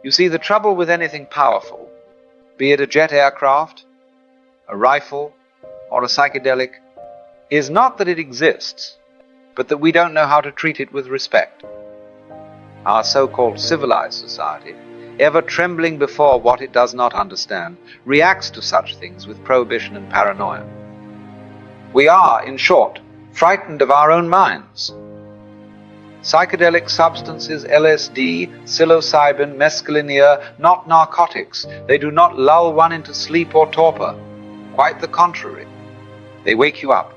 You see, the trouble with anything powerful, be it a jet aircraft, a rifle, or a psychedelic, is not that it exists, but that we don't know how to treat it with respect. Our so-called civilized society, ever trembling before what it does not understand, reacts to such things with prohibition and paranoia. We are, in short, frightened of our own minds. Psychedelic substances, LSD, Psilocybin, Mescaline, are not narcotics. They do not lull one into sleep or torpor. Quite the contrary. They wake you up.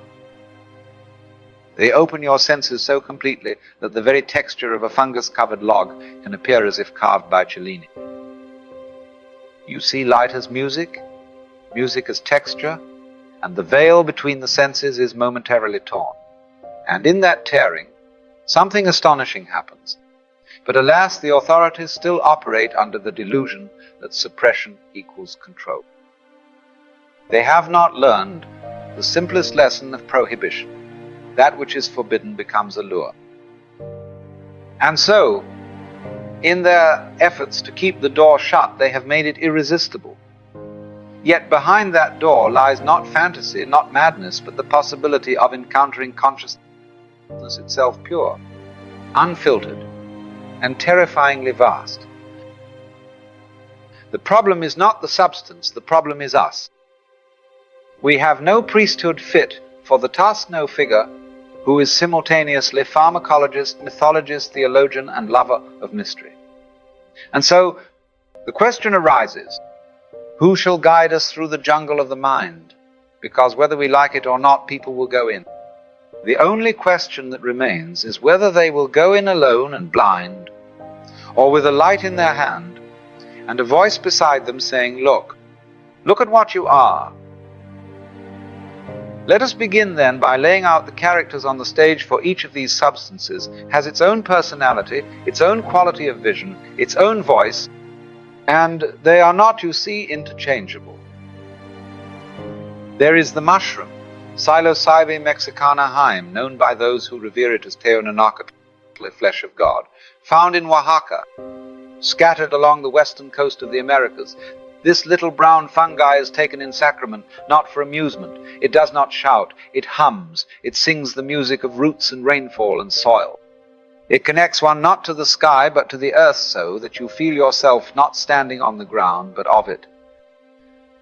They open your senses so completely that the very texture of a fungus-covered log can appear as if carved by Cellini. You see light as music as texture, and the veil between the senses is momentarily torn. And in that tearing, something astonishing happens. But alas, the authorities still operate under the delusion that suppression equals control. They have not learned the simplest lesson of prohibition. That which is forbidden becomes a lure. And so, in their efforts to keep the door shut, they have made it irresistible. Yet behind that door lies not fantasy, not madness, but the possibility of encountering consciousness itself pure, unfiltered, and terrifyingly vast. The problem is not the substance, the problem is us. We have no priesthood fit for the task, no figure who is simultaneously pharmacologist, mythologist, theologian, and lover of mystery. And so the question arises, who shall guide us through the jungle of the mind? Because whether we like it or not, people will go in. The only question that remains is whether they will go in alone and blind, or with a light in their hand, and a voice beside them saying, look at what you are. Let us begin then by laying out the characters on the stage, for each of these substances has its own personality, its own quality of vision, its own voice, and they are not, you see, interchangeable. There is the mushroom, Psilocybin mexicana haim, known by those who revere it as Teonanacatl, flesh of God, found in Oaxaca, scattered along the western coast of the Americas. This little brown fungi is taken in sacrament, not for amusement. It does not shout, it hums, it sings the music of roots and rainfall and soil. It connects one not to the sky, but to the earth, so that you feel yourself not standing on the ground, but of it.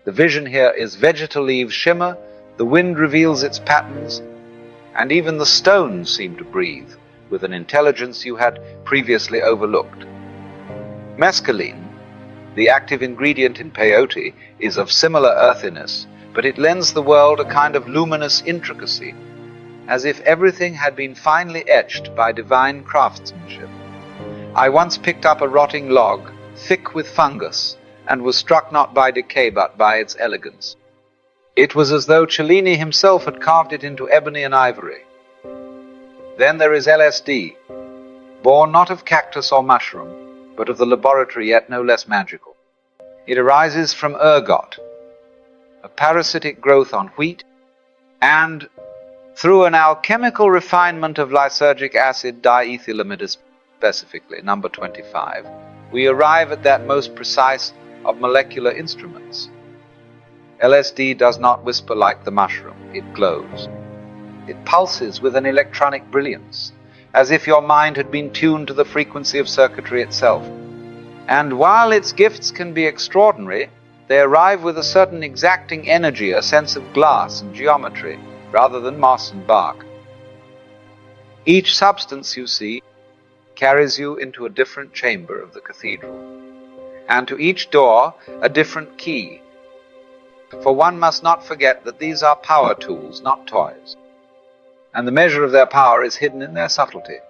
The vision here is vegetal leaves shimmer, the wind reveals its patterns, and even the stones seem to breathe with an intelligence you had previously overlooked. Mescaline, the active ingredient in peyote, is of similar earthiness, but it lends the world a kind of luminous intricacy, as if everything had been finely etched by divine craftsmanship. I once picked up a rotting log, thick with fungus, and was struck not by decay but by its elegance. It was as though Cellini himself had carved it into ebony and ivory. Then there is LSD, born not of cactus or mushroom, but of the laboratory, yet no less magical. It arises from ergot, a parasitic growth on wheat, and through an alchemical refinement of lysergic acid diethylamide specifically, number 25, we arrive at that most precise of molecular instruments. LSD does not whisper like the mushroom, it glows. It pulses with an electronic brilliance, as if your mind had been tuned to the frequency of circuitry itself. And while its gifts can be extraordinary, they arrive with a certain exacting energy, a sense of glass and geometry, rather than moss and bark. Each substance, you see, carries you into a different chamber of the cathedral, and to each door a different key. For one must not forget that these are power tools, not toys, and the measure of their power is hidden in their subtlety.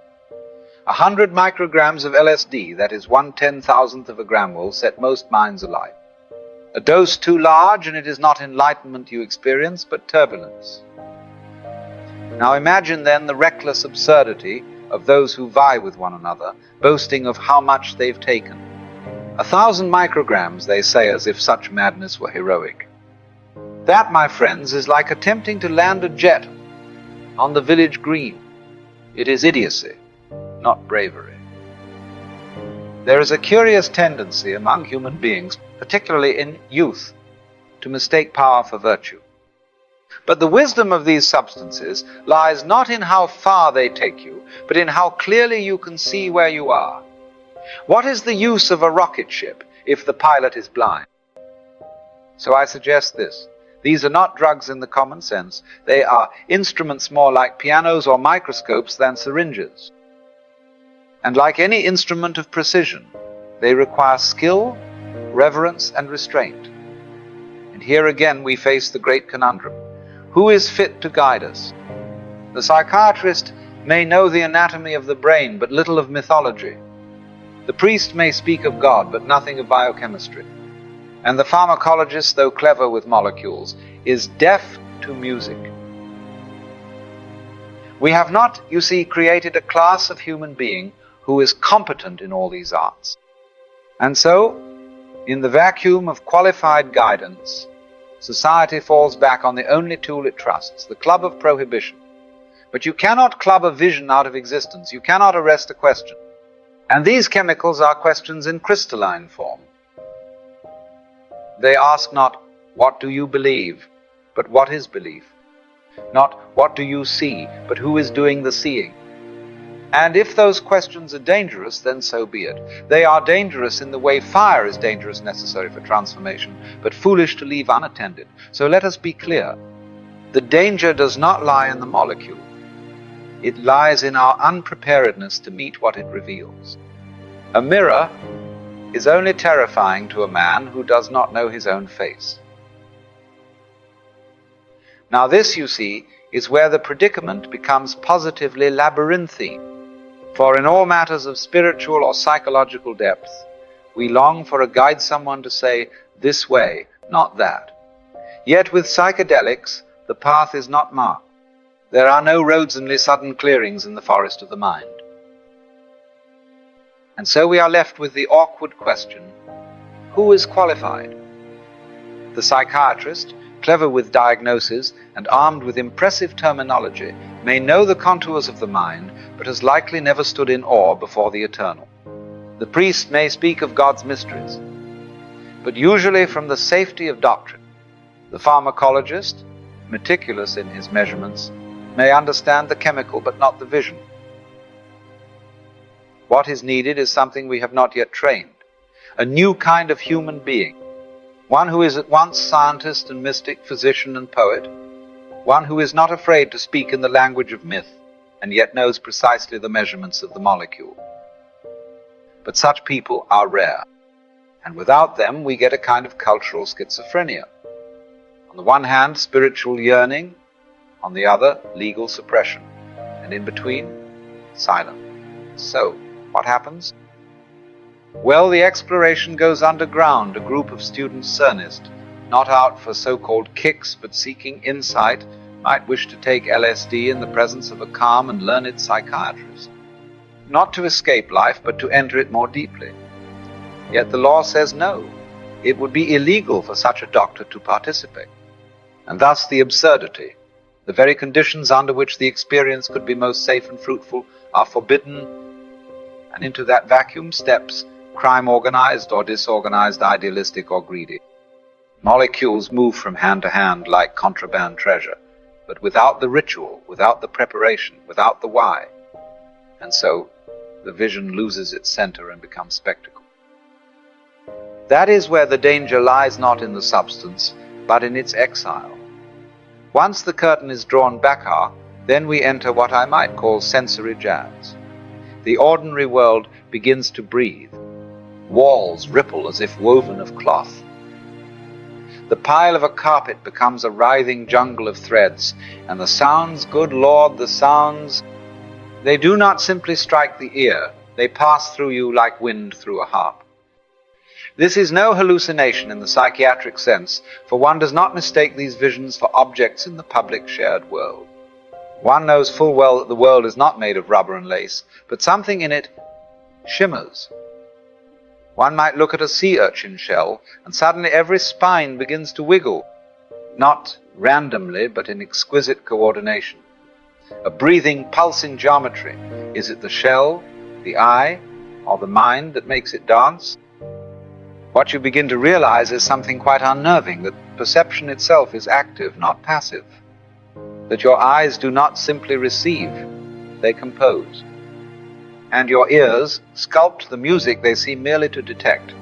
100 micrograms of LSD, that is 1/10,000th of a gram, will set most minds alight. A dose too large, and it is not enlightenment you experience, but turbulence. Now imagine then the reckless absurdity of those who vie with one another, boasting of how much they've taken. 1,000 micrograms, they say, as if such madness were heroic. That, my friends, is like attempting to land a jet on the village green. It is idiocy, not bravery. There is a curious tendency among human beings, particularly in youth, to mistake power for virtue. But the wisdom of these substances lies not in how far they take you, but in how clearly you can see where you are. What is the use of a rocket ship if the pilot is blind? So I suggest this. These are not drugs in the common sense. They are instruments more like pianos or microscopes than syringes. And like any instrument of precision, they require skill, reverence, and restraint. And here again we face the great conundrum. Who is fit to guide us? The psychiatrist may know the anatomy of the brain, but little of mythology. The priest may speak of God, but nothing of biochemistry. And the pharmacologist, though clever with molecules, is deaf to music. We have not, you see, created a class of human being who is competent in all these arts. And so, in the vacuum of qualified guidance, society falls back on the only tool it trusts, the club of prohibition. But you cannot club a vision out of existence. You cannot arrest a question. And these chemicals are questions in crystalline form. They ask not, what do you believe, but what is belief? Not, what do you see, but who is doing the seeing? And if those questions are dangerous, then so be it. They are dangerous in the way fire is dangerous necessary for transformation, but foolish to leave unattended. So let us be clear. The danger does not lie in the molecule. It lies in our unpreparedness to meet what it reveals. A mirror is only terrifying to a man who does not know his own face. Now this, you see, is where the predicament becomes positively labyrinthine. For in all matters of spiritual or psychological depth, we long for a guide, someone to say, this way, not that. Yet with psychedelics, the path is not marked. There are no roads and sudden clearings in the forest of the mind. And so we are left with the awkward question, who is qualified? The psychiatrist, clever with diagnosis and armed with impressive terminology, may know the contours of the mind, but has likely never stood in awe before the eternal. The priest may speak of God's mysteries, but usually from the safety of doctrine. The pharmacologist, meticulous in his measurements, may understand the chemical but not the vision. What is needed is something we have not yet trained, a new kind of human being, one who is at once scientist and mystic, physician and poet, one who is not afraid to speak in the language of myth and yet knows precisely the measurements of the molecule. But such people are rare, and without them we get a kind of cultural schizophrenia. On the one hand, spiritual yearning, on the other, legal suppression, and in between, silence. So, what happens? Well, the exploration goes underground. A group of students cernist, not out for so-called kicks but seeking insight, might wish to take LSD in the presence of a calm and learned psychiatrist. Not to escape life, but to enter it more deeply. Yet the law says no. It would be illegal for such a doctor to participate. And thus the absurdity, the very conditions under which the experience could be most safe and fruitful, are forbidden, and into that vacuum steps crime, organized or disorganized, idealistic or greedy. Molecules move from hand to hand like contraband treasure, but without the ritual, without the preparation, without the why. And so the vision loses its center and becomes spectacle. That is where the danger lies, not in the substance, but in its exile. Once the curtain is drawn back, then we enter what I might call sensory jazz. The ordinary world begins to breathe. Walls ripple as if woven of cloth. The pile of a carpet becomes a writhing jungle of threads, and the sounds, good Lord, the sounds, they do not simply strike the ear, they pass through you like wind through a harp. This is no hallucination in the psychiatric sense, for one does not mistake these visions for objects in the public shared world. One knows full well that the world is not made of rubber and lace, but something in it shimmers. One might look at a sea urchin shell, and suddenly every spine begins to wiggle, not randomly, but in exquisite coordination. A breathing, pulsing geometry. Is it the shell, the eye, or the mind that makes it dance, what you begin to realize is something quite unnerving, that perception itself is active, not passive, that your eyes do not simply receive, they compose, and your ears sculpt the music they seem merely to detect.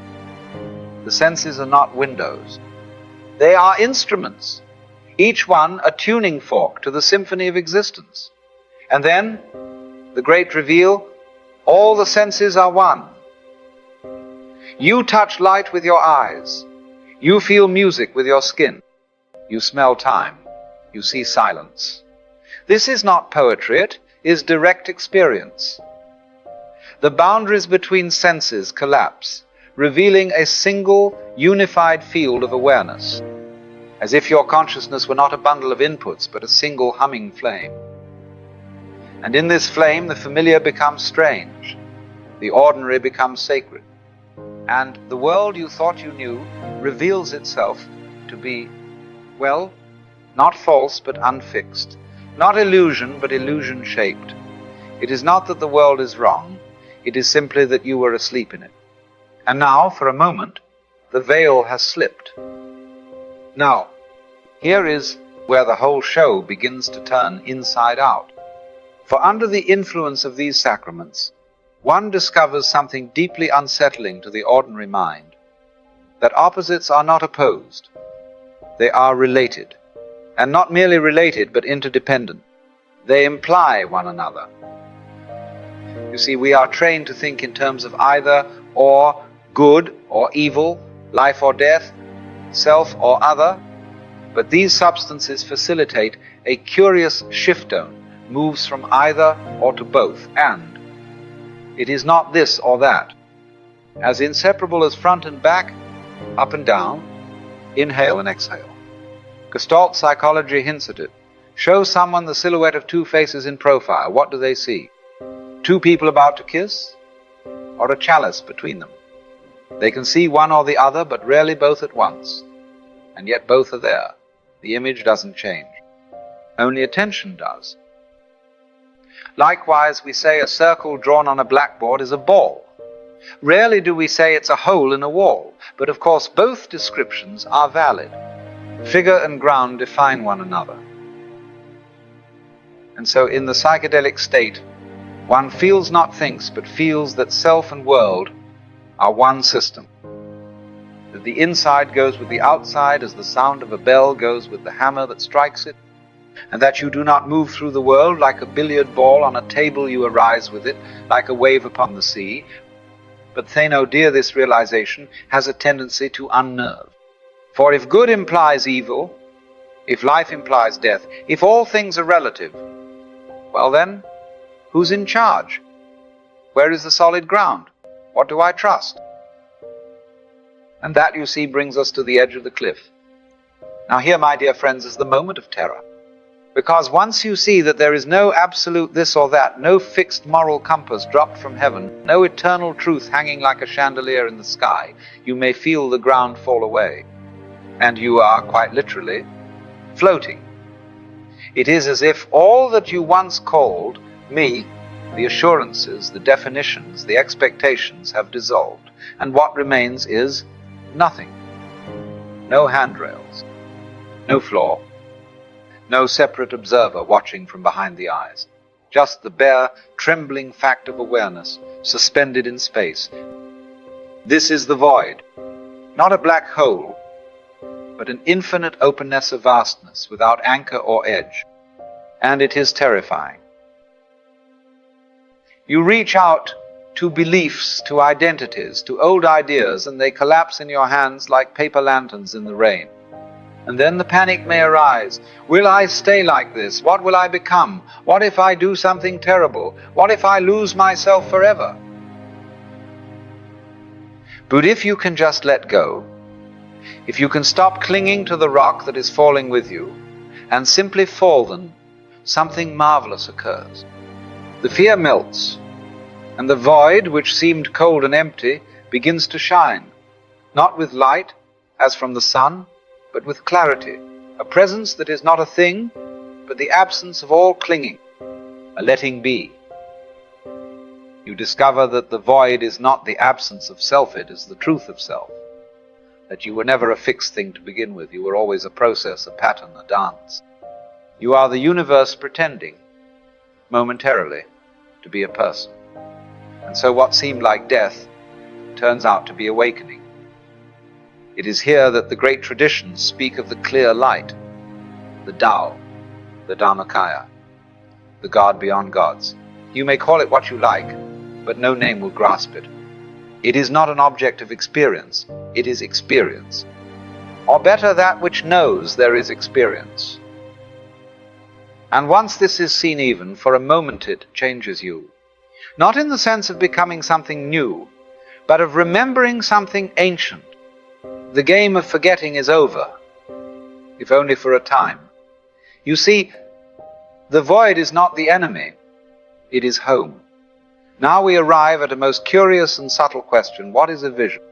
The senses are not windows. They are instruments, each one a tuning fork to the symphony of existence. And then, the great reveal, all the senses are one. You touch light with your eyes. You feel music with your skin. You smell time. You see silence. This is not poetry, it is direct experience. The boundaries between senses collapse, revealing a single, unified field of awareness, as if your consciousness were not a bundle of inputs, but a single humming flame. And in this flame, the familiar becomes strange, the ordinary becomes sacred, and the world you thought you knew reveals itself to be, well, not false but unfixed, not illusion but illusion-shaped. It is not that the world is wrong, it is simply that you were asleep in it. And now, for a moment, the veil has slipped. Now, here is where the whole show begins to turn inside out. For under the influence of these sacraments, one discovers something deeply unsettling to the ordinary mind, that opposites are not opposed, they are related, and not merely related but interdependent. They imply one another. You see, we are trained to think in terms of either or, good or evil, life or death, self or other, but these substances facilitate a curious shift-tone, moves from either or to both, and it is not this or that. As inseparable as front and back, up and down, inhale and exhale. Gestalt psychology hints at it. Show someone the silhouette of two faces in profile. What do they see? Two people about to kiss, or a chalice between them? They can see one or the other, but rarely both at once. And yet both are there. The image doesn't change. Only attention does. Likewise, we say a circle drawn on a blackboard is a ball. Rarely do we say it's a hole in a wall, but of course both descriptions are valid. Figure and ground define one another. And so in the psychedelic state, one feels not thinks, but feels that self and world are one system. That the inside goes with the outside as the sound of a bell goes with the hammer that strikes it, and that you do not move through the world like a billiard ball on a table. You arise with it, like a wave upon the sea. But Thano, dear, this realization has a tendency to unnerve. For if good implies evil, if life implies death, if all things are relative, well then, who's in charge? Where is the solid ground? What do I trust? And that, you see, brings us to the edge of the cliff. Now here, my dear friends, is the moment of terror. Because once you see that there is no absolute this or that, no fixed moral compass dropped from heaven, no eternal truth hanging like a chandelier in the sky, you may feel the ground fall away. And you are, quite literally, floating. It is as if all that you once called me, the assurances, the definitions, the expectations have dissolved, and what remains is nothing. No handrails, no floor, no separate observer watching from behind the eyes. Just the bare, trembling fact of awareness, suspended in space. This is the void, not a black hole, but an infinite openness of vastness without anchor or edge. And it is terrifying. You reach out to beliefs, to identities, to old ideas, and they collapse in your hands like paper lanterns in the rain. And then the panic may arise. Will I stay like this? What will I become? What if I do something terrible? What if I lose myself forever? But if you can just let go, if you can stop clinging to the rock that is falling with you, and simply fall, then something marvelous occurs. The fear melts, and the void, which seemed cold and empty, begins to shine, not with light, as from the sun, but with clarity, a presence that is not a thing, but the absence of all clinging, a letting be. You discover that the void is not the absence of self, it is the truth of self. That you were never a fixed thing to begin with, you were always a process, a pattern, a dance. You are the universe pretending, momentarily, to be a person. And so what seemed like death turns out to be awakening. It is here that the great traditions speak of the clear light, the Tao, the Dharmakaya, the God beyond gods. You may call it what you like, but no name will grasp it. It is not an object of experience, it is experience. Or better, that which knows there is experience. And once this is seen, even for a moment it changes you. Not in the sense of becoming something new, but of remembering something ancient. The game of forgetting is over, if only for a time. You see, the void is not the enemy, it is home. Now we arrive at a most curious and subtle question: what is a vision?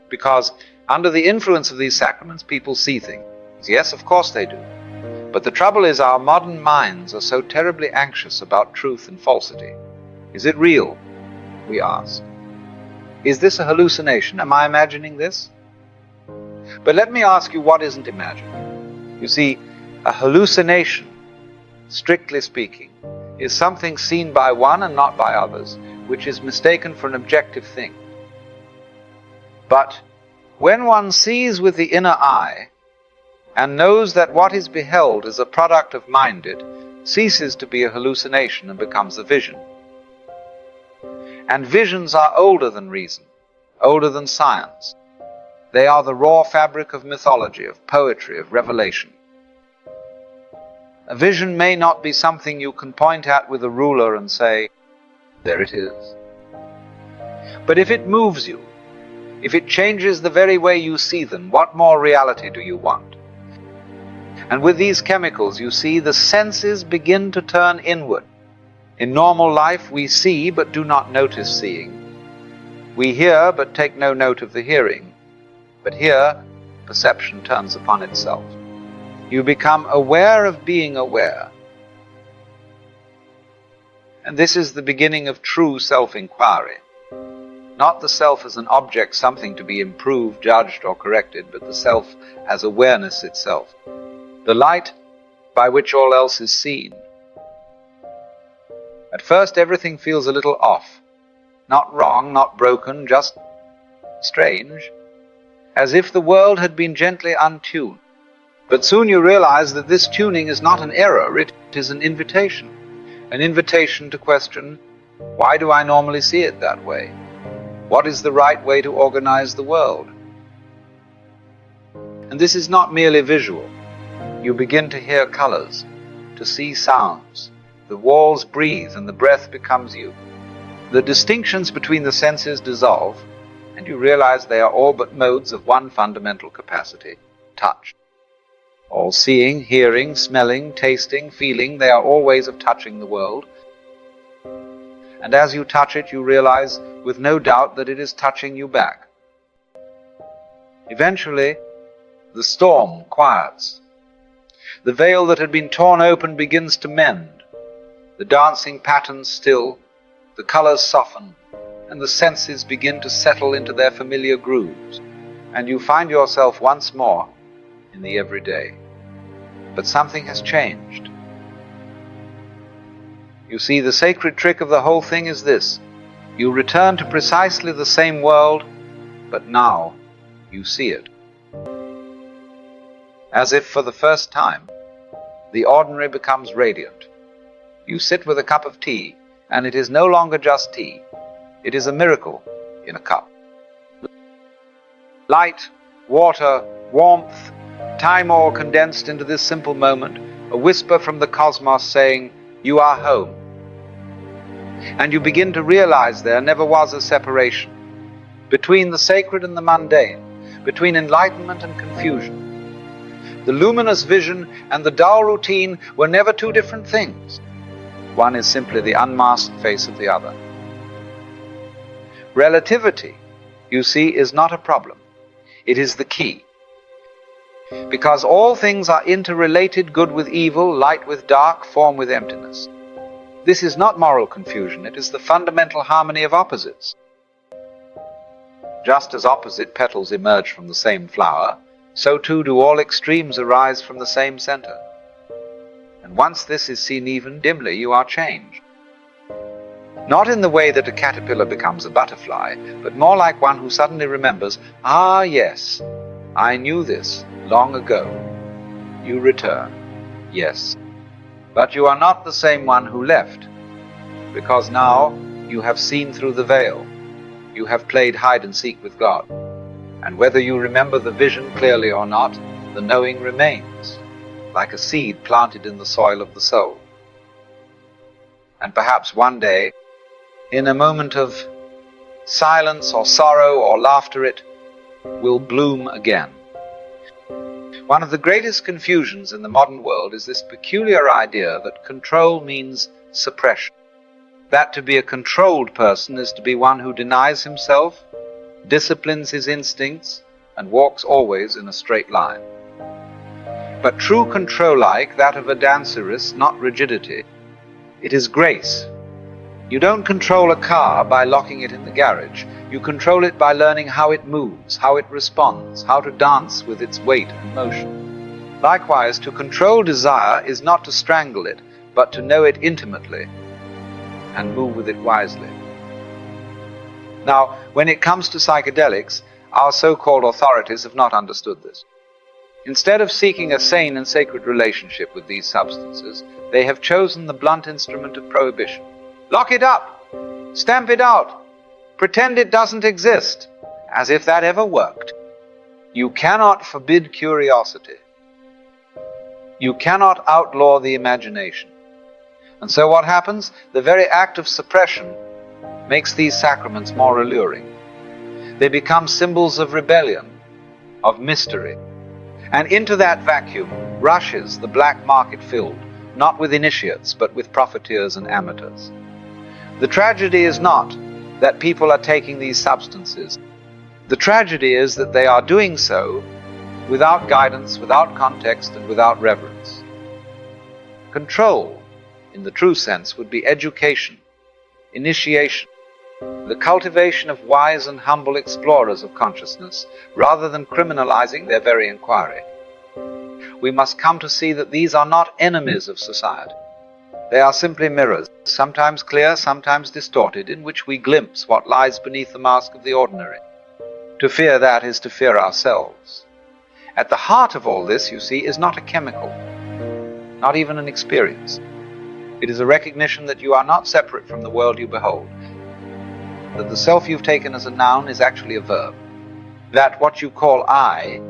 Because under the influence of these sacraments, people see things. Yes, of course they do. But the trouble is, our modern minds are so terribly anxious about truth and falsity. Is it real? We ask. Is this a hallucination? Am I imagining this? But let me ask you, what isn't imagined? You see, a hallucination, strictly speaking, is something seen by one and not by others, which is mistaken for an objective thing. But when one sees with the inner eye and knows that what is beheld is a product of mind, it ceases to be a hallucination and becomes a vision. And visions are older than reason, older than science. They are the raw fabric of mythology, of poetry, of revelation. A vision may not be something you can point at with a ruler and say, there it is. But if it moves you, if it changes the very way you see them, what more reality do you want? And with these chemicals, you see, the senses begin to turn inward. In normal life, we see but do not notice seeing. We hear but take no note of the hearing. But here, perception turns upon itself. You become aware of being aware. And this is the beginning of true self-inquiry. Not the self as an object, something to be improved, judged, or corrected, but the self as awareness itself. The light by which all else is seen. At first everything feels a little off. Not wrong, not broken, just strange. As if the world had been gently untuned. But soon you realize that this tuning is not an error, it is an invitation. An invitation to question, why do I normally see it that way? What is the right way to organize the world? And this is not merely visual. You begin to hear colors, to see sounds. The walls breathe and the breath becomes you. The distinctions between the senses dissolve, and you realize they are all but modes of one fundamental capacity, touch. All seeing, hearing, smelling, tasting, feeling, they are all ways of touching the world. And as you touch it, you realize with no doubt that it is touching you back. Eventually, the storm quiets. The veil that had been torn open begins to mend. The dancing patterns still, the colors soften, and the senses begin to settle into their familiar grooves, and you find yourself once more in the everyday. But something has changed. You see, the sacred trick of the whole thing is this. You return to precisely the same world, but now you see it. As if for the first time, the ordinary becomes radiant. You sit with a cup of tea, and it is no longer just tea. It is a miracle in a cup. Light, water, warmth, time all condensed into this simple moment, a whisper from the cosmos saying, you are home. And you begin to realize there never was a separation between the sacred and the mundane, between enlightenment and confusion. The luminous vision and the dull routine were never two different things. One is simply the unmasked face of the other. Relativity, you see, is not a problem. It is the key. Because all things are interrelated, good with evil, light with dark, form with emptiness. This is not moral confusion, it is the fundamental harmony of opposites. Just as opposite petals emerge from the same flower, so too do all extremes arise from the same center. And once this is seen even dimly, you are changed. Not in the way that a caterpillar becomes a butterfly, but more like one who suddenly remembers, "Ah, yes, I knew this long ago." You return, yes, but you are not the same one who left, because now you have seen through the veil. You have played hide and seek with God. And whether you remember the vision clearly or not, the knowing remains, like a seed planted in the soil of the soul. And perhaps one day, in a moment of silence or sorrow or laughter, it will bloom again. One of the greatest confusions in the modern world is this peculiar idea that control means suppression. That to be a controlled person is to be one who denies himself, disciplines his instincts, and walks always in a straight line. But true control, like that of a dancer, is not rigidity. It is grace. You don't control a car by locking it in the garage. You control it by learning how it moves, how it responds, how to dance with its weight and motion. Likewise, to control desire is not to strangle it, but to know it intimately and move with it wisely. Now, when it comes to psychedelics, our so-called authorities have not understood this. Instead of seeking a sane and sacred relationship with these substances, they have chosen the blunt instrument of prohibition. Lock it up! Stamp it out! Pretend it doesn't exist, as if that ever worked. You cannot forbid curiosity. You cannot outlaw the imagination. And so what happens? The very act of suppression makes these sacraments more alluring. They become symbols of rebellion, of mystery. And into that vacuum rushes the black market filled, not with initiates, but with profiteers and amateurs. The tragedy is not that people are taking these substances. The tragedy is that they are doing so without guidance, without context, and without reverence. Control, in the true sense, would be education, initiation, the cultivation of wise and humble explorers of consciousness, rather than criminalizing their very inquiry. We must come to see that these are not enemies of society. They are simply mirrors, sometimes clear, sometimes distorted, in which we glimpse what lies beneath the mask of the ordinary. To fear that is to fear ourselves. At the heart of all this, you see, is not a chemical, not even an experience. It is a recognition that you are not separate from the world you behold, that the self you've taken as a noun is actually a verb, that what you call I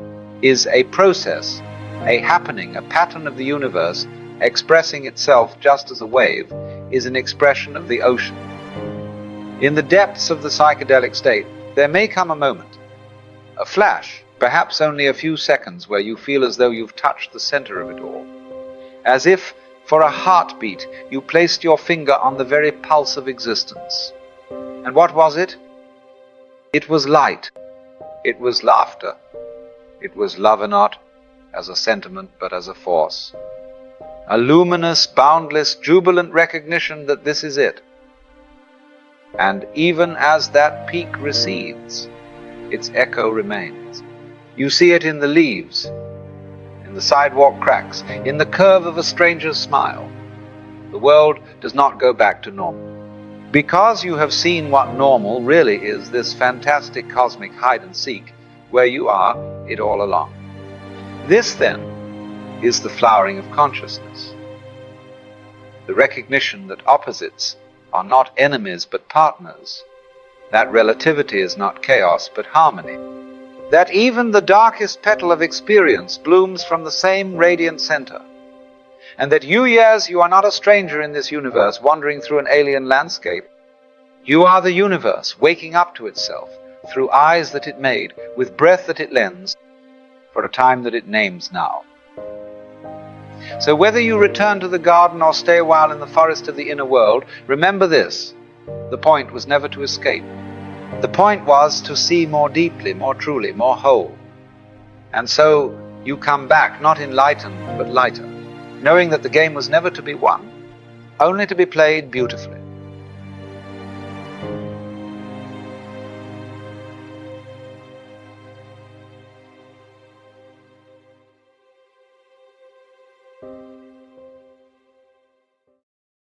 is a process, a happening, a pattern of the universe expressing itself just as a wave is an expression of the ocean. In the depths of the psychedelic state, there may come a moment, a flash, perhaps only a few seconds, where you feel as though you've touched the center of it all, as if for a heartbeat you placed your finger on the very pulse of existence. And what was it? It was light. It was laughter. It was love, not as a sentiment, but as a force. A luminous, boundless, jubilant recognition that this is it. And even as that peak recedes, its echo remains. You see it in the leaves, in the sidewalk cracks, in the curve of a stranger's smile. The world does not go back to normal. Because you have seen what normal really is, this fantastic cosmic hide and seek, where you are, it all along. This, then, is the flowering of consciousness. The recognition that opposites are not enemies but partners, that relativity is not chaos but harmony, that even the darkest petal of experience blooms from the same radiant center, and that you are not a stranger in this universe wandering through an alien landscape. You are the universe waking up to itself through eyes that it made, with breath that it lends, for a time that it names now. So whether you return to the garden or stay a while in the forest of the inner world, remember this: the point was never to escape. The point was to see more deeply, more truly, more whole. And so you come back, not enlightened, but lighter, knowing that the game was never to be won. only to be played beautifully.